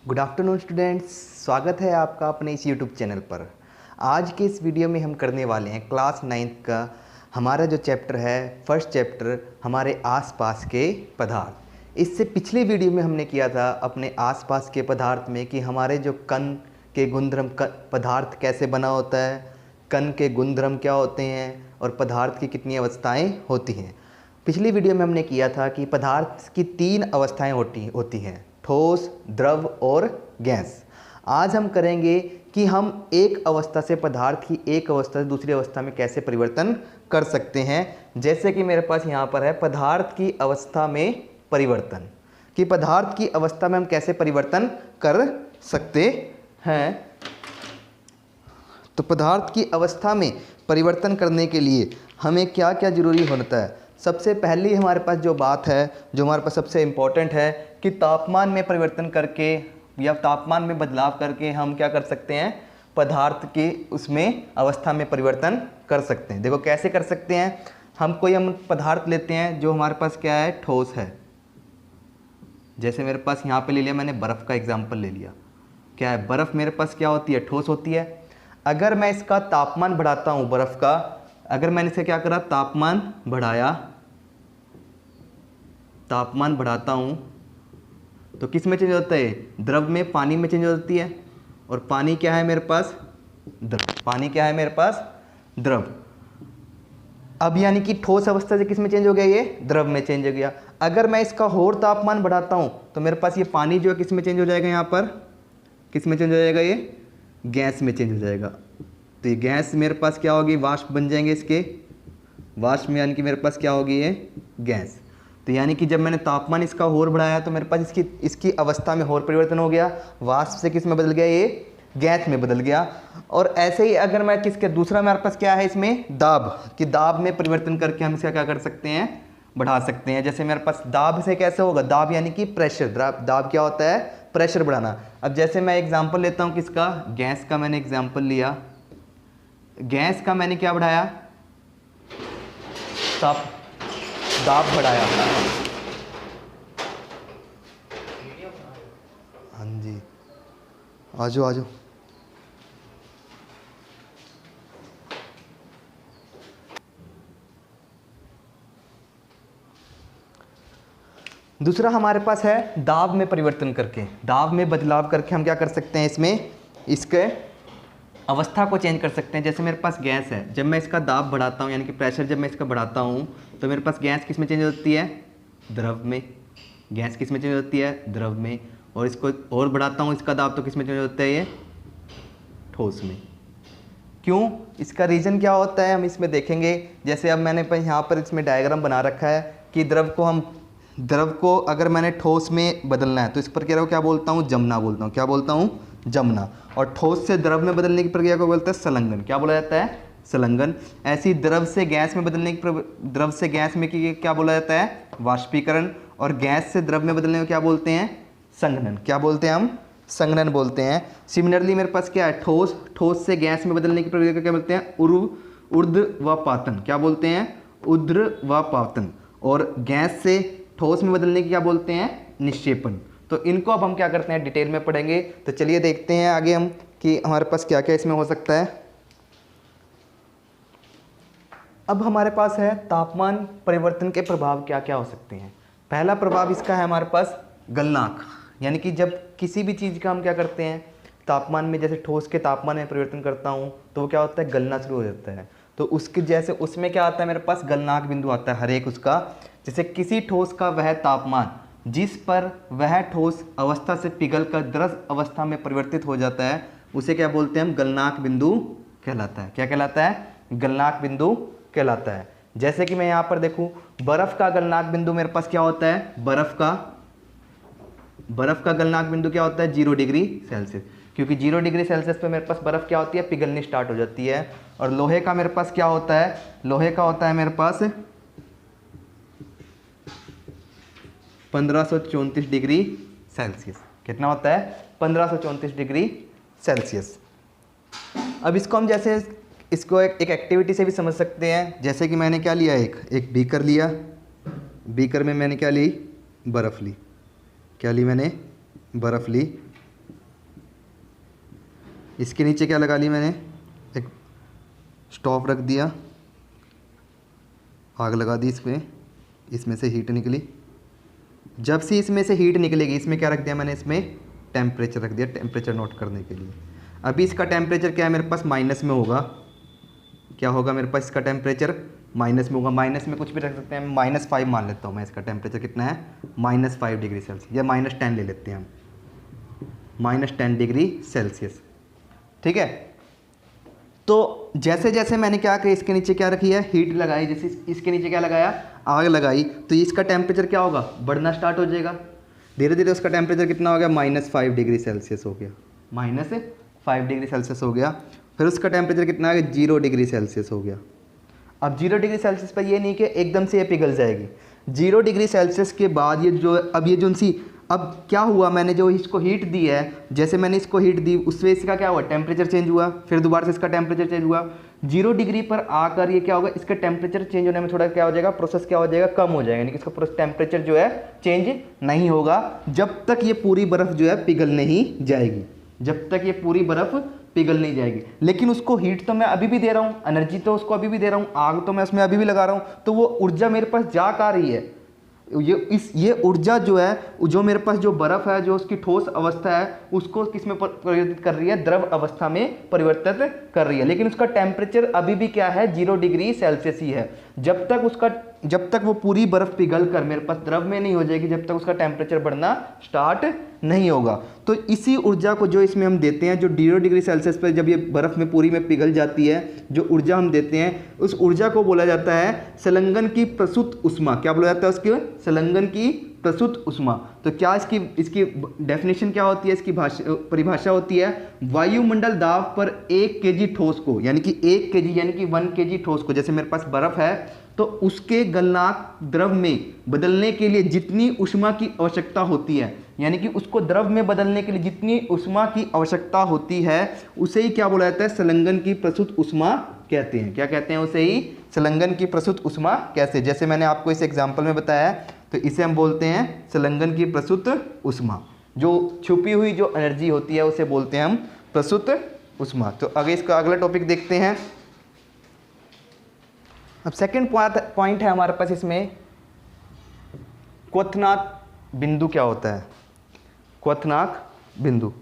Good afternoon students, स्वागत है आपका अपने इस यूट्यूब चैनल पर। आज के इस वीडियो में हम करने वाले हैं क्लास 9th का हमारा जो चैप्टर है, फर्स्ट चैप्टर हमारे आसपास के पदार्थ। इससे पिछले वीडियो में हमने किया था अपने आसपास के पदार्थ में कि हमारे जो कण के गुणधर्म पदार्थ कैसे बना होता है, कण के गुणधर्म क्या होते हैं और पदार्थ की कितनी अवस्थाएँ होती हैं। पिछली वीडियो में हमने किया था कि पदार्थ की 3 अवस्थाएँ होती हैं, ठोस, द्रव और गैस। आज हम करेंगे कि हम एक अवस्था से पदार्थ की एक अवस्था से दूसरी अवस्था में कैसे परिवर्तन कर सकते हैं। जैसे कि मेरे पास यहाँ पर है पदार्थ की अवस्था में परिवर्तन, कि पदार्थ की अवस्था में हम कैसे परिवर्तन कर सकते हैं। तो पदार्थ की अवस्था में परिवर्तन करने के लिए हमें क्या क्या जरूरी होता है। सबसे पहली हमारे पास जो बात है, जो हमारे पास सबसे इम्पॉर्टेंट है कि तापमान में परिवर्तन करके या तापमान में बदलाव करके हम क्या कर सकते हैं, पदार्थ के उसमें अवस्था में परिवर्तन कर सकते हैं। देखो कैसे कर सकते हैं। हम पदार्थ लेते हैं जो हमारे पास क्या है, ठोस है। जैसे मेरे पास यहाँ पे ले लिया मैंने, बर्फ़ का एग्जाम्पल ले लिया। क्या है, बर्फ़ मेरे पास क्या होती है, ठोस होती है। अगर मैं इसका तापमान बढ़ाता हूँ, बर्फ़ का अगर मैंने इसे क्या करा, तापमान बढ़ाता हूँ तो किस में चेंज होता है, द्रव में, पानी में चेंज होती है। और पानी क्या है मेरे पास, द्रव। पानी क्या है मेरे पास, द्रव। अब यानी कि ठोस अवस्था से किस में चेंज हो गया, ये द्रव में चेंज हो गया। अगर मैं इसका और तापमान बढ़ाता हूँ तो मेरे पास ये पानी जो है किस में चेंज हो जाएगा, यहाँ पर किस में चेंज हो जाएगा, ये गैस में चेंज हो जाएगा। तो ये गैस मेरे पास क्या होगी, वाष्प बन जाएंगे इसके, वाष्प में यानी कि मेरे पास क्या होगी, ये गैस। तो यानी कि जब मैंने तापमान इसका और बढ़ाया तो मेरे पास इसकी अवस्था में और परिवर्तन हो गया, वाष्प से किस में बदल गया, ये गैस में बदल गया। और ऐसे ही अगर मैं दूसरा मेरे पास क्या है इसमें, दाब, कि दाब में परिवर्तन करके हम इसका क्या कर सकते हैं, बढ़ा सकते हैं। जैसे मेरे पास दाब से कैसे होगा, दाब यानी कि प्रेशर, दाब क्या होता है, प्रेशर बढ़ाना। अब जैसे मैं एग्जाम्पल लेता हूँ किसका, गैस का मैंने एग्जाम्पल लिया। गैस का मैंने क्या बढ़ाया, दाब बढ़ाया। हाँ जी, आ जाओ। दूसरा हमारे पास है दाब में परिवर्तन करके, दाब में बदलाव करके हम क्या कर सकते हैं, इसमें इसके अवस्था को चेंज कर सकते हैं। जैसे मेरे पास गैस है, जब मैं इसका दाब बढ़ाता हूँ यानी कि प्रेशर जब मैं इसका बढ़ाता हूँ तो मेरे पास गैस किस में चेंज होती है, द्रव में। गैस किस में चेंज होती है, द्रव में। और इसको और बढ़ाता हूँ इसका दाब तो किस में चेंज होता है, ये ठोस में। क्यों, इसका रीज़न क्या होता है हम इसमें देखेंगे। जैसे अब मैंने यहाँ पर इसमें डायग्राम बना रखा है कि द्रव को अगर मैंने ठोस में बदलना है तो इस प्रक्रिया को क्या बोलता हूँ, जमना बोलता हूँ। क्या बोलता हूँ, जमना। और ठोस से द्रव में बदलने की प्रक्रिया को बोलता है संलग्न। क्या बोला जाता है, संलग्न। ऐसी द्रव से गैस में बदलने की द्रव से गैस में क्या बोला जाता है, वाष्पीकरण। और गैस से द्रव में बदलने को क्या बोलते हैं, संघनन। क्या बोलते हैं हम, संघनन बोलते हैं। सिमिलरली मेरे पास क्या है, ठोस से गैस में बदलने की प्रक्रिया को क्या बोलते हैं, ऊर्ध्वपातन। क्या बोलते हैं, ऊर्ध्वपातन। और गैस से ठोस में बदलने की क्या बोलते हैं, निक्षेपण। तो इनको अब हम क्या करते हैं, डिटेल में पढ़ेंगे। तो चलिए देखते हैं आगे हम कि हमारे पास क्या क्या इसमें हो सकता है। अब हमारे पास है तापमान परिवर्तन के प्रभाव क्या क्या हो सकते हैं। पहला प्रभाव इसका है हमारे पास गलनांक, यानी कि जब किसी भी चीज़ का हम क्या करते हैं, तापमान में, जैसे ठोस के तापमान में परिवर्तन करता हूँ तो वो क्या होता है, गलना शुरू हो जाता है। तो उसके जैसे उसमें क्या आता है, मेरे पास गलनांक बिंदु आता है हर एक उसका। जैसे किसी ठोस का वह तापमान जिस पर वह ठोस अवस्था से पिघलकर द्रव अवस्था में परिवर्तित हो जाता है उसे क्या बोलते हैं हम, गलनांक बिंदु कहलाता है। क्या कहलाता है, गलनांक बिंदु कहलाता है। जैसे कि मैं यहाँ पर देखूँ, बर्फ का गलनांक बिंदु मेरे पास क्या होता है, बर्फ का गलनांक बिंदु क्या होता है, 0 डिग्री सेल्सियस। क्योंकि 0 डिग्री सेल्सियस पे मेरे पास बर्फ क्या होती है, पिघलनी स्टार्ट हो जाती है। और लोहे का मेरे पास क्या होता है, लोहे का होता है मेरे पास 1534 डिग्री सेल्सियस। कितना होता है, 1534 डिग्री सेल्सियस। अब इसको हम जैसे इसको एक एक्टिविटी से भी समझ सकते हैं। जैसे कि मैंने क्या लिया, एक बीकर लिया, बीकर में मैंने क्या ली, बर्फ़ ली। क्या ली मैंने, बर्फ़ ली। इसके नीचे क्या लगा ली मैंने, एक स्टॉप रख दिया, आग लगा दी इसमें, इसमें से हीट निकली। जब से इसमें से हीट निकलेगी, इसमें क्या रख दिया मैंने, इसमें टेम्परेचर रख दिया, टेम्परेचर नोट करने के लिए। अभी इसका टेम्परेचर क्या है मेरे पास, माइनस में होगा। क्या होगा मेरे पास, इसका टेम्परेचर माइनस में होगा। माइनस में कुछ भी रख सकते हैं, -5 मान लेता हूँ मैं। इसका टेम्परेचर कितना है, -5 डिग्री सेल्सियस, या -10 ले लेते हैं हम, -10 डिग्री सेल्सियस। ठीक है। तो जैसे जैसे मैंने क्या किया, इसके नीचे क्या रखी है, हीट लगाई, जैसे इसके नीचे क्या लगाया, आग लगाई, तो इसका टेम्परेचर क्या होगा, बढ़ना स्टार्ट हो जाएगा। धीरे धीरे उसका टेम्परेचर कितना हो गया, -5 डिग्री सेल्सियस हो गया, -5 डिग्री सेल्सियस हो गया। फिर उसका टेम्परेचर कितना आ गया, 0 डिग्री सेल्सियस हो गया। अब 0 डिग्री सेल्सियस पर ये नहीं कि एकदम से ये पिघल जाएगी। 0 डिग्री सेल्सियस के बाद ये जो, अब ये जो सी, अब क्या हुआ, मैंने जो इसको हीट दी है, जैसे मैंने इसको हीट दी, उससे इसका क्या हुआ, टेम्परेचर चेंज हुआ। फिर दोबारा से इसका टेम्परेचर चेंज हुआ। 0 डिग्री पर आकर ये क्या होगा, इसका टेम्परेचर चेंज होने में थोड़ा क्या हो जाएगा, प्रोसेस क्या हो जाएगा, कम हो जाएगा, यानी कि इसका टेम्परेचर जो है चेंज नहीं होगा जब तक ये पूरी बर्फ़ जो है पिघल नहीं जाएगी, जब तक ये पूरी बर्फ़ पिघल नहीं जाएगी। लेकिन उसको हीट तो मैं अभी भी दे रहा हूँ, एनर्जी तो उसको अभी भी दे रहा हूँ, आग तो मैं उसमें अभी भी लगा रहा हूँ, तो वो ऊर्जा मेरे पास जा आ रही है। ये ऊर्जा जो है, जो मेरे पास जो बर्फ़ है, जो उसकी ठोस अवस्था है, उसको किस में परिवर्तित कर रही है, द्रव अवस्था में परिवर्तित कर रही है। लेकिन उसका टेम्परेचर अभी भी क्या है, 0 डिग्री सेल्सियस ही है। जब तक वो पूरी बर्फ़ पिघल कर मेरे पास द्रव में नहीं हो जाएगी, जब तक उसका टेम्परेचर बढ़ना स्टार्ट नहीं होगा। तो इसी ऊर्जा को जो इसमें हम देते हैं, जो 0 डिग्री सेल्सियस पर जब ये बर्फ़ में पूरी में पिघल जाती है, जो ऊर्जा हम देते हैं, उस ऊर्जा को बोला जाता है संलग्न की प्रस्तुत ऊष्मा। क्या बोला जाता है उसके, संलग्न की प्रस्तुत ऊष्मा। तो क्या इसकी डेफिनेशन क्या होती है, इसकी परिभाषा होती है, वायुमंडल दाब पर 1 केजी ठोस को, यानी कि 1 केजी यानी कि 1 केजी ठोस को, जैसे मेरे पास बर्फ़ है तो उसके गलनांक द्रव में बदलने के लिए जितनी ऊष्मा की आवश्यकता होती है, यानी कि उसको द्रव में बदलने के लिए जितनी ऊष्मा की आवश्यकता होती है, उसे ही क्या बोला जाता है, संलग्न की प्रस्तुत ऊष्मा कहते हैं। क्या कहते हैं, उसे ही संलग्न की प्रस्तुत ऊष्मा। कैसे, जैसे मैंने आपको इस एग्जाम्पल में बताया, तो इसे हम बोलते हैं संलग्न की प्रस्तुत ऊष्मा। जो छुपी हुई जो एनर्जी होती है उसे बोलते हैं हम प्रस्तुत ऊष्मा। तो आगे इसका अगला टॉपिक देखते हैं। अब सेकंड पॉइंट है हमारे पास इसमें, क्वथनांक बिंदु क्या होता है, क्वथनांक बिंदु।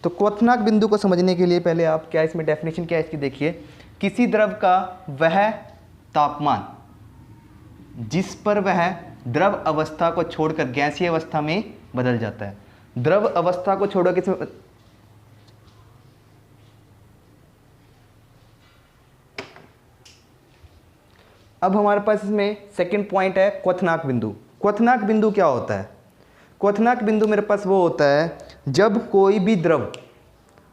तो क्वथनांक बिंदु को समझने के लिए पहले आप क्या, इसमें डेफिनेशन क्या है इसकी देखिए, किसी द्रव का वह तापमान जिस पर वह द्रव अवस्था को छोड़कर गैसीय अवस्था में बदल जाता है। द्रव अवस्था को छोड़कर किसमें, अब हमारे पास इसमें सेकंड पॉइंट है क्वथनांक बिंदु। क्वथनांक बिंदु क्या होता है, क्वथनांक बिंदु मेरे पास वो होता है जब कोई भी द्रव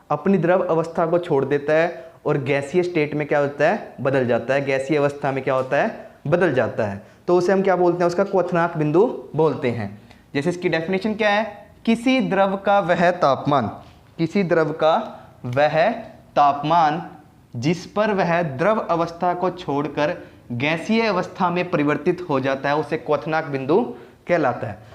अपनी द्रव अवस्था को छोड़ देता है और गैसीय स्टेट में क्या होता है, बदल जाता है, गैसीय अवस्था में क्या होता है, बदल जाता है, तो उसे हम क्या बोलते हैं, उसका क्वथनांक बिंदु बोलते हैं। जैसे इसकी डेफिनेशन क्या है, किसी द्रव का वह तापमान, किसी द्रव का वह तापमान जिस पर वह द्रव अवस्था को छोड़कर गैसीय अवस्था में परिवर्तित हो जाता है, उसे क्वथनांक बिंदु कहलाता है।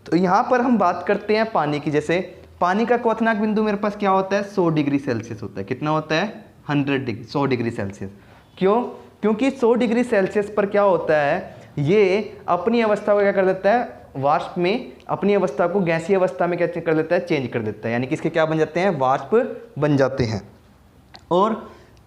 तो यहाँ पर हम बात करते हैं पानी की। जैसे पानी का क्वथनांक बिंदु मेरे पास क्या होता है, 100 डिग्री सेल्सियस होता है। कितना होता है, 100 डिग्री सेल्सियस। क्यों, क्योंकि 100 डिग्री सेल्सियस पर क्या होता है, ये अपनी अवस्था को क्या कर देता है, वाष्प में अपनी अवस्था को गैसीय अवस्था में क्या कर देता है, चेंज कर देता है, यानी कि इसके क्या बन जाते हैं, वाष्प बन जाते हैं। और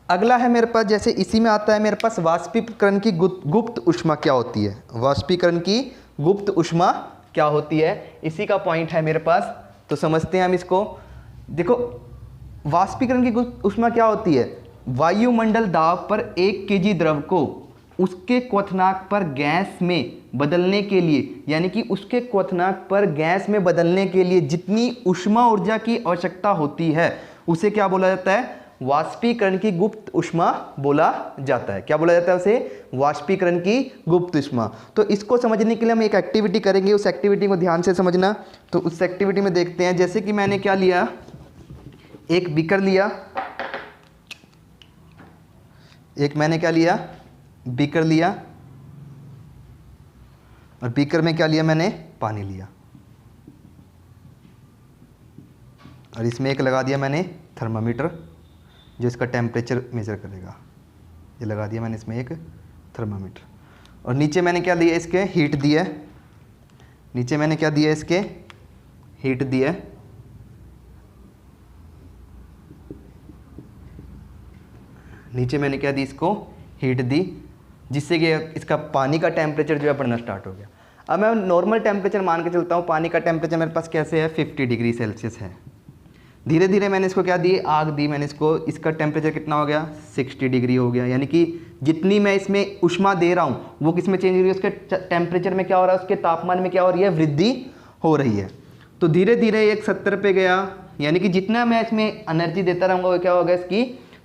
अगला है मेरे पास, जैसे इसी में आता है मेरे पास वाष्पीकरण की गुप्त ऊष्मा क्या होती है, वाष्पीकरण की गुप्त ऊष्मा क्या होती है, इसी का पॉइंट है मेरे पास। तो समझते हैं हम इसको। देखो, वाष्पीकरण की गुप्त ऊष्मा क्या होती है, वायुमंडल दाब पर 1 केजी द्रव को उसके क्वथनांक पर गैस में बदलने के लिए, यानी कि उसके क्वथनांक पर गैस में बदलने के लिए जितनी ऊष्मा ऊर्जा की आवश्यकता होती है, उसे क्या बोला जाता है, वाष्पीकरण की गुप्त ऊष्मा बोला जाता है। क्या बोला जाता है उसे, वाष्पीकरण की गुप्त ऊष्मा। तो इसको समझने के लिए हम एक एक्टिविटी करेंगे, उस एक्टिविटी को ध्यान से समझना। तो उस एक्टिविटी में देखते हैं, जैसे कि मैंने क्या लिया, एक बीकर लिया, एक मैंने क्या लिया, बीकर लिया, और बीकर में क्या लिया मैंने, पानी लिया, और इसमें एक लगा दिया मैंने थर्मामीटर। जो इसका टेम्परेचर मेज़र करेगा। ये लगा दिया मैंने इसमें एक थर्मामीटर। और नीचे मैंने क्या दिया, इसके हीट दिया। नीचे मैंने क्या दिया, इसके हीट दिया। नीचे मैंने क्या दी, इसको हीट दी, जिससे कि इसका पानी का टेम्परेचर जो है बढ़ना स्टार्ट हो गया। अब मैं नॉर्मल टेम्परेचर मान के चलता हूँ। पानी का टेम्परेचर मेरे पास कैसे है, 50 डिग्री सेल्सियस है। धीरे धीरे मैंने इसको क्या दी, आग दी मैंने इसको। इसका टेम्परेचर कितना हो गया, 60 डिग्री हो गया। यानी कि जितनी मैं इसमें ऊष्मा दे रहा हूँ वो किस में चेंज हो रही है, उसके टेम्परेचर में क्या हो रहा है, उसके तापमान में क्या हो रही है, वृद्धि हो रही है। तो धीरे धीरे एक 70 पे गया, यानी कि जितना मैं इसमें एनर्जी देता रहूँगा वो क्या होगा, इसकी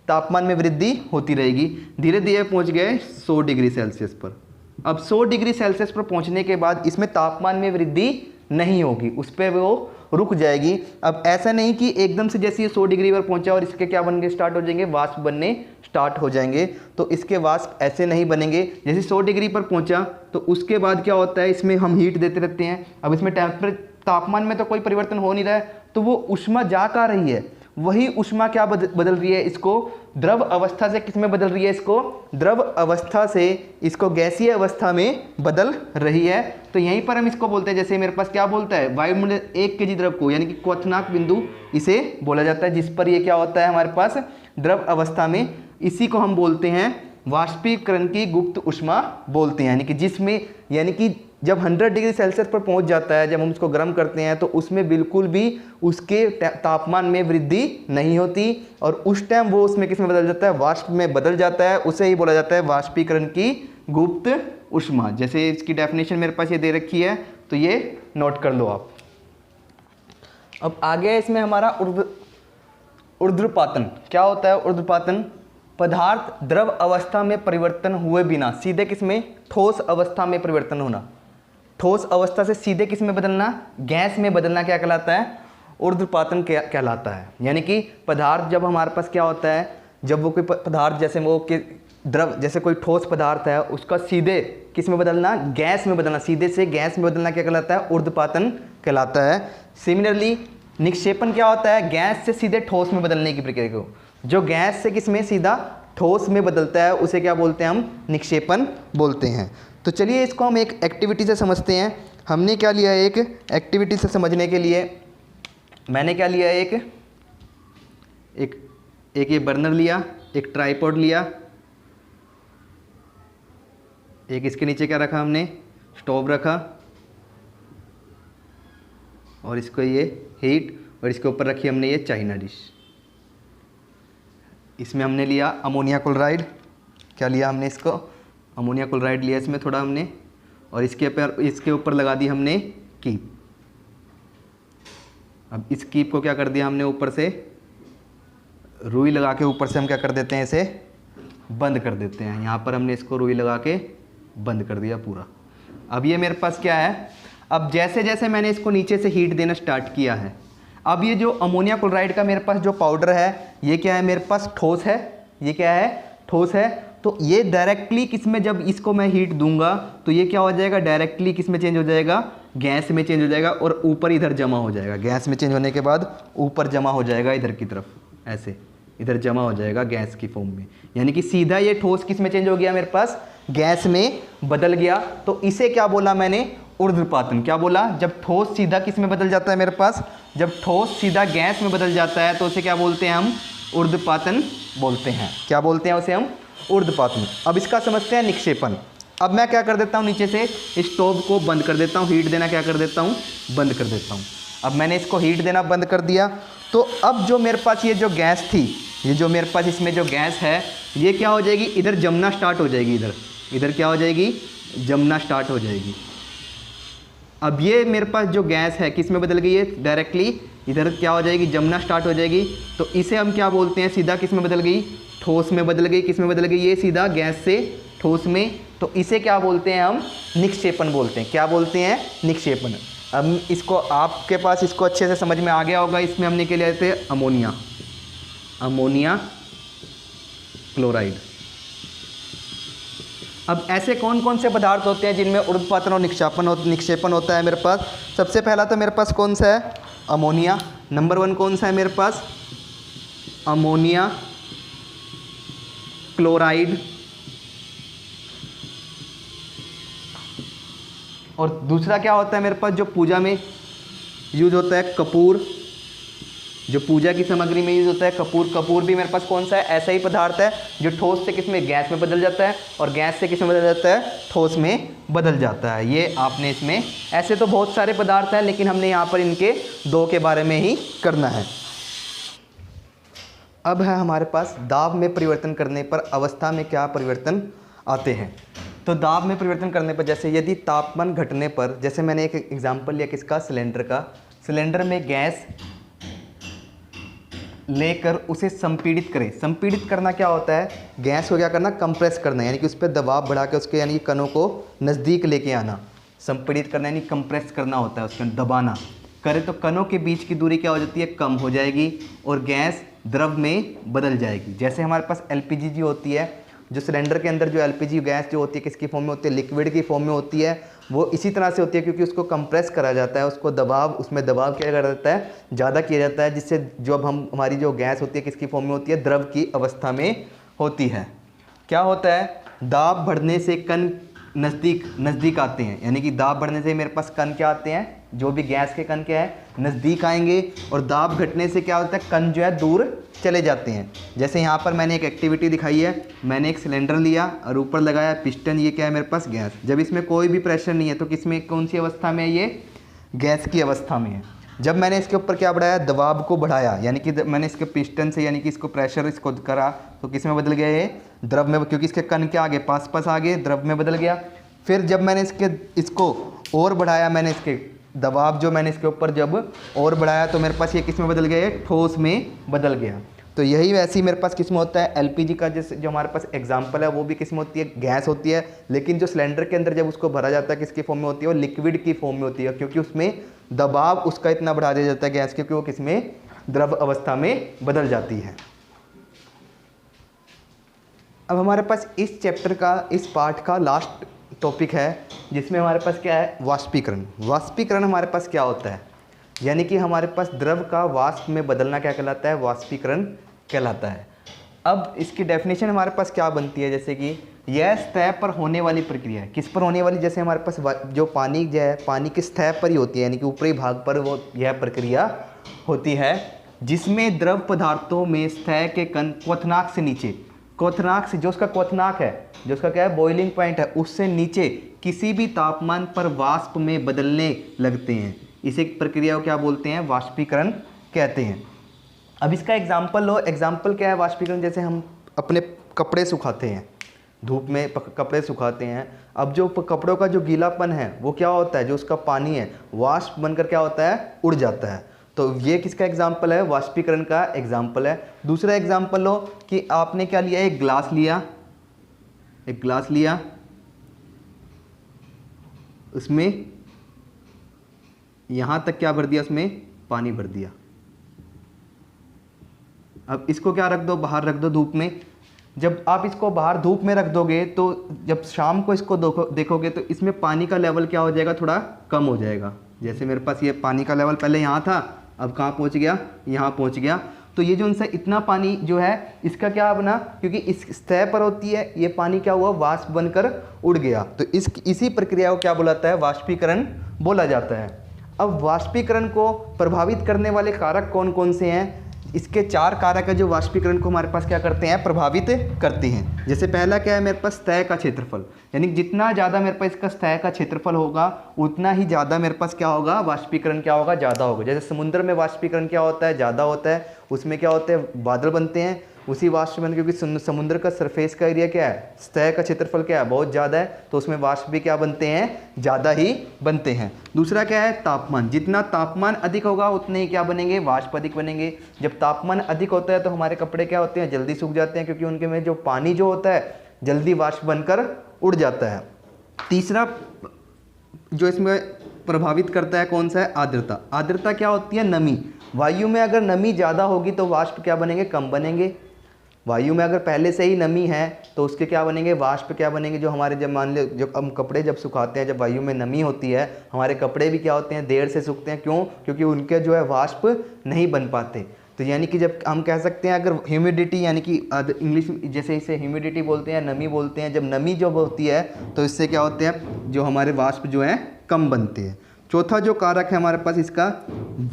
तापमान में वृद्धि होती रहेगी। धीरे धीरे पहुँच गए 100 डिग्री सेल्सियस पर। अब 100 डिग्री सेल्सियस पर पहुँचने के बाद इसमें तापमान में वृद्धि नहीं होगी, उस पर वो रुक जाएगी। अब ऐसा नहीं कि एकदम से जैसे ये 100 डिग्री पर पहुंचा और इसके क्या बनने स्टार्ट हो जाएंगे, वाष्प बनने स्टार्ट हो जाएंगे। तो इसके वाष्प ऐसे नहीं बनेंगे। जैसे 100 डिग्री पर पहुंचा तो उसके बाद क्या होता है, इसमें हम हीट देते रहते हैं। अब इसमें तापमान में तो कोई परिवर्तन हो नहीं रहा है, तो वो ऊष्मा जा कहाँ रही है, वही ऊष्मा क्या बदल रही है, इसको द्रव अवस्था से किस में बदल रही है, इसको द्रव अवस्था से इसको गैसीय अवस्था में बदल रही है। तो यहीं पर हम इसको बोलते हैं, जैसे मेरे पास क्या बोलता है, वायुमंडल 1 kg द्रव को, यानी कि क्वथनांक बिंदु इसे बोला जाता है, जिस पर ये क्या होता है हमारे पास द्रव अवस्था में। इसी को हम बोलते हैं वाष्पीकरण की गुप्त ऊष्मा बोलते हैं। यानी कि जिसमें, यानी कि जब 100 डिग्री सेल्सियस पर पहुंच जाता है, जब हम उसको गर्म करते हैं तो उसमें बिल्कुल भी उसके तापमान में वृद्धि नहीं होती, और उस टाइम वो उसमें किस में बदल जाता है, वाष्प में बदल जाता है। उसे ही बोला जाता है वाष्पीकरण की गुप्त ऊष्मा। जैसे इसकी डेफिनेशन मेरे पास ये दे रखी है, तो ये नोट कर लो आप। अब आगे इसमें हमारा ऊर्ध्वपातन। क्या होता है ऊर्ध्वपातन, पदार्थ द्रव अवस्था में परिवर्तन हुए बिना सीधे किसमें, ठोस अवस्था में परिवर्तन होना। ठोस अवस्था से सीधे किस में बदलना, गैस में बदलना क्या कहलाता है, ऊर्ध्वपातन कहलाता है। यानी कि पदार्थ जब हमारे पास क्या होता है, जब वो कोई पदार्थ जैसे वो कि द्रव, जैसे कोई ठोस पदार्थ है, उसका सीधे किस में बदलना, गैस में बदलना, सीधे से गैस में बदलना क्या कहलाता है, ऊर्ध्वपातन कहलाता है। सिमिलरली निक्षेपण क्या होता है, गैस से सीधे ठोस में बदलने की प्रक्रिया को। जो गैस से किस में सीधा ठोस में बदलता है उसे क्या बोलते हैं, हम निक्षेपण बोलते हैं। तो चलिए इसको हम एक एक्टिविटी से समझते हैं। हमने क्या लिया है, एक एक्टिविटी से समझने के लिए मैंने क्या लिया है, एक ये बर्नर लिया, एक ट्राइपॉड लिया, एक इसके नीचे क्या रखा हमने, स्टोव रखा, और इसको ये हीट, और इसके ऊपर रखी हमने ये चाइना डिश। इसमें हमने लिया अमोनिया क्लोराइड। क्या लिया हमने, इसको अमोनिया क्लोराइड लिया इसमें थोड़ा हमने, और इसके ऊपर लगा दी हमने कीप। अब इस कीप को क्या कर दिया हमने, ऊपर से रुई लगा के ऊपर से हम क्या कर देते हैं, इसे बंद कर देते हैं। यहाँ पर हमने इसको रुई लगा के बंद कर दिया पूरा। अब ये मेरे पास क्या है, अब जैसे जैसे मैंने इसको नीचे से हीट देना स्टार्ट किया है, अब ये जो अमोनिया क्लोराइड का मेरे पास जो पाउडर है, ये क्या है मेरे पास, ठोस है। ये क्या है, ठोस है। तो ये डायरेक्टली किस में, जब इसको मैं हीट दूंगा तो ये क्या हो जाएगा, डायरेक्टली किस में चेंज हो जाएगा, गैस में चेंज हो जाएगा, और ऊपर इधर जमा हो जाएगा। गैस में चेंज होने के बाद ऊपर जमा हो जाएगा इधर की तरफ, ऐसे इधर जमा हो जाएगा गैस की फॉर्म में। यानी कि सीधा ये ठोस किस में चेंज हो गया, मेरे पास गैस में बदल गया। तो इसे क्या बोला मैंने, ऊर्ध्वपातन। क्या बोला, जब ठोस सीधा किस में बदल जाता है मेरे पास, जब ठोस सीधा गैस में बदल जाता है तो उसे क्या बोलते हैं हम, ऊर्ध्वपातन बोलते हैं। क्या बोलते हैं उसे हम, ऊर्ध्वपातन। अब इसका समझते हैं निक्षेपण। अब मैं क्या कर देता हूँ, नीचे से स्टोव को बंद कर देता हूँ, हीट देना क्या कर देता हूँ, बंद कर देता हूँ। अब मैंने इसको हीट देना बंद कर दिया, तो अब जो मेरे पास ये जो गैस थी, ये जो मेरे पास इसमें जो गैस है, ये क्या हो जाएगी, इधर जमना स्टार्ट हो जाएगी। इधर क्या हो जाएगी, जमना स्टार्ट हो जाएगी। अब ये मेरे पास जो गैस है किस में बदल गई है, डायरेक्टली इधर क्या हो जाएगी, जमना स्टार्ट हो जाएगी। तो इसे हम क्या बोलते हैं, सीधा किस में बदल गई, ठोस में बदल गई। किस में बदल गई, ये सीधा गैस से ठोस में। तो इसे क्या बोलते हैं, हम निक्षेपण बोलते हैं। क्या बोलते हैं, निक्षेपण। अब इसको आपके पास इसको अच्छे से समझ में आ गया होगा। इसमें हमने क्या लिया थे, अमोनिया क्लोराइड। अब ऐसे कौन कौन से पदार्थ होते हैं जिनमें ऊर्ध्वपातन और निक्षेपण होता है मेरे पास। सबसे पहला तो मेरे पास कौन सा है, अमोनिया। नंबर 1 कौन सा है मेरे पास, अमोनिया क्लोराइड, और दूसरा क्या होता है मेरे पास जो पूजा में यूज होता है, कपूर, जो पूजा की सामग्री में यूज होता है कपूर। कपूर भी मेरे पास कौन सा है, ऐसा ही पदार्थ है जो ठोस से किस में, गैस में बदल जाता है, और गैस से किस में बदल जाता है, ठोस में बदल जाता है। ये आपने इसमें, ऐसे तो बहुत सारे पदार्थ हैं लेकिन हमने यहाँ पर इनके दो के बारे में ही करना है। अब है हमारे पास दाब में परिवर्तन करने पर अवस्था में क्या परिवर्तन आते हैं। तो दाब में परिवर्तन करने पर, जैसे यदि तापमान घटने पर, जैसे मैंने एक एग्जांपल लिया किसका, सिलेंडर का। सिलेंडर में गैस लेकर उसे संपीड़ित करें। संपीड़ित करना क्या होता है, गैस को क्या करना, कंप्रेस करना, यानी कि उस पर दबाव बढ़ा के उसके यानी कणों को नज़दीक लेके आना। संपीड़ित करना यानी कंप्रेस करना होता है, उसके दबाना करे तो कणों के बीच की दूरी क्या हो जाती है, कम हो जाएगी और गैस द्रव में बदल जाएगी। जैसे हमारे पास एलपीजी जो होती है, जो सिलेंडर के अंदर जो एलपीजी गैस जो होती है किसकी फॉर्म में होती है, लिक्विड की फॉर्म में होती है। वो इसी तरह से होती है क्योंकि उसको कंप्रेस करा जाता है, उसको दबाव, उसमें दबाव क्या करा जाता है, ज़्यादा किया जाता है, जिससे जो अब हमारी जो गैस होती है किसकी फॉर्म में होती है, द्रव की अवस्था में होती है। क्या होता है, दाब बढ़ने से कण नज़दीक आते हैं, यानी कि दाब बढ़ने से मेरे पास कण क्या आते हैं, जो भी गैस के कण क्या है, नज़दीक आएंगे, और दाब घटने से क्या होता है, कण जो है दूर चले जाते हैं। जैसे यहाँ पर मैंने एक एक्टिविटी दिखाई है, मैंने एक सिलेंडर लिया और ऊपर लगाया पिस्टन, ये क्या है मेरे पास, गैस। जब इसमें कोई भी प्रेशर नहीं है तो किसमें, कौन सी अवस्था में है, ये गैस की अवस्था में है। जब मैंने इसके ऊपर क्या बढ़ाया, दबाव को बढ़ाया, यानी कि मैंने इसके पिस्टन से यानी कि इसको प्रेशर इसको करा तो किस में बदल गया, ये द्रव में, क्योंकि इसके कण के आगे पास आ गए, द्रव में बदल गया। फिर जब मैंने इसको और बढ़ाया, मैंने इसके दबाव जो मैंने इसके ऊपर जब और बढ़ाया तो मेरे पास ये किस में बदल गया, ठोस में बदल गया। तो यही वैसे ही मेरे पास किस में होता है, एलपीजी का जैसे जो हमारे पास एग्जांपल है वो भी किस में होती है, गैस होती है। लेकिन जो सिलेंडर के अंदर जब उसको भरा जाता है किसकी फॉर्म में होती है, वो लिक्विड की फॉर्म में होती है, क्योंकि उसमें दबाव उसका इतना बढ़ा दिया जाता है गैस, क्योंकि वो किस में, द्रव अवस्था में बदल जाती है। अब हमारे पास इस चैप्टर का, इस पार्ट का लास्ट टॉपिक है जिसमें हमारे पास क्या है, वाष्पीकरण। वाष्पीकरण हमारे पास क्या होता है, यानी कि हमारे पास द्रव का वाष्प में बदलना क्या कहलाता है, वाष्पीकरण कहलाता है। अब इसकी डेफिनेशन हमारे पास क्या बनती है, जैसे कि यह सतह पर होने वाली प्रक्रिया है। किस पर होने वाली, जैसे हमारे पास जो पानी जो है, पानी की सतह पर ही होती है, यानी कि ऊपरी भाग पर वो यह प्रक्रिया होती है, जिसमें द्रव पदार्थों में सतह के कण क्वथनांक से नीचे, क्वथनांक से, जो उसका क्वथनांक है, जो उसका क्या है, बॉइलिंग पॉइंट है, उससे नीचे किसी भी तापमान पर वाष्प में बदलने लगते हैं। इसे प्रक्रिया को क्या बोलते हैं, वाष्पीकरण कहते हैं। अब इसका एग्जाम्पल लो, एग्जाम्पल क्या है वाष्पीकरण, जैसे हम अपने कपड़े सुखाते हैं, धूप में कपड़े सुखाते हैं। अब जो कपड़ों का जो गीलापन है वो क्या होता है, जो उसका पानी है वाष्प बनकर क्या होता है, उड़ जाता है। तो ये किसका एग्जाम्पल है, वाष्पीकरण का एग्जाम्पल है। दूसरा एग्जाम्पल लो कि आपने क्या लिया, एक ग्लास लिया, एक ग्लास लिया, उसमें यहाँ तक क्या भर दिया, उसमें पानी भर दिया। अब इसको क्या रख दो, बाहर रख दो धूप में। जब आप इसको बाहर धूप में रख दोगे तो जब शाम को इसको देखोगे तो इसमें पानी का लेवल क्या हो जाएगा, थोड़ा कम हो जाएगा। जैसे मेरे पास ये पानी का लेवल पहले यहाँ था, अब कहाँ पहुँच गया, यहाँ पहुँच गया। तो ये जो उनसे इतना पानी जो है इसका क्या बना, क्योंकि इस सतह पर होती है, ये पानी क्या हुआ, वाष्प बनकर उड़ गया। तो इसी प्रक्रिया को क्या बुलाता है, वाष्पीकरण बोला जाता है। अब वाष्पीकरण को प्रभावित करने वाले कारक कौन कौन से हैं, इसके 4 कारक है जो वाष्पीकरण को हमारे पास क्या करते हैं, प्रभावित करते हैं। जैसे पहला क्या है मेरे पास, सतह का क्षेत्रफल, यानी जितना ज़्यादा मेरे पास इसका सतह का क्षेत्रफल होगा उतना ही ज़्यादा मेरे पास क्या होगा, वाष्पीकरण क्या होगा, ज़्यादा होगा। जैसे समुद्र में वाष्पीकरण क्या होता है, ज़्यादा होता है, उसमें क्या होते हैं, बादल बनते हैं। उसी वाष्पीकरण, क्योंकि समुद्र का सरफेस का एरिया क्या है, सतह का क्षेत्रफल क्या है, बहुत ज़्यादा है, तो उसमें वाष्प भी क्या बनते हैं, ज़्यादा ही बनते हैं। दूसरा क्या है, तापमान, जितना तापमान अधिक होगा उतने ही क्या बनेंगे, वाष्प अधिक बनेंगे। जब तापमान अधिक होता है तो हमारे कपड़े क्या होते हैं, जल्दी सूख जाते हैं, क्योंकि उनके में जो पानी जो होता है जल्दी वाष्प बनकर उड़ जाता है। तीसरा जो इसमें प्रभावित करता है कौन सा है, आर्द्रता। आर्द्रता क्या होती है, नमी। वायु में अगर नमी ज़्यादा होगी तो वाष्प क्या बनेंगे, कम बनेंगे। वायु में अगर पहले से ही नमी है तो उसके क्या बनेंगे, वाष्प क्या बनेंगे। जो हमारे जब मान लो जब हम कपड़े जब सुखाते हैं, जब वायु में नमी होती है हमारे कपड़े भी क्या होते हैं, देर से सूखते हैं। क्यों, क्योंकि उनके जो है वाष्प नहीं बन पाते। तो यानी कि जब हम कह सकते हैं अगर ह्यूमिडिटी यानी कि इंग्लिश जैसे इसे ह्यूमिडिटी बोलते हैं, नमी बोलते हैं, जब नमी जब होती है तो इससे क्या होते हैं, जो हमारे वाष्प जो हैं कम बनते हैं। चौथा जो कारक है हमारे पास इसका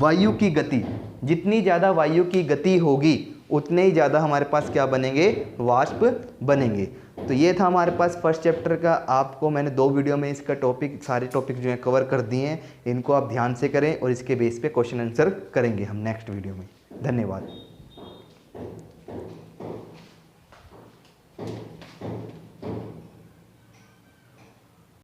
वायु की गति, जितनी ज़्यादा वायु की गति होगी उतने ही ज़्यादा हमारे पास क्या बनेंगे, वाष्प बनेंगे। तो ये था हमारे पास फर्स्ट चैप्टर का। आपको मैंने 2 वीडियो में इसका टॉपिक सारे टॉपिक जो है कवर कर दिए हैं, इनको आप ध्यान से करें और इसके बेस पे क्वेश्चन आंसर करेंगे हम नेक्स्ट वीडियो में। धन्यवाद।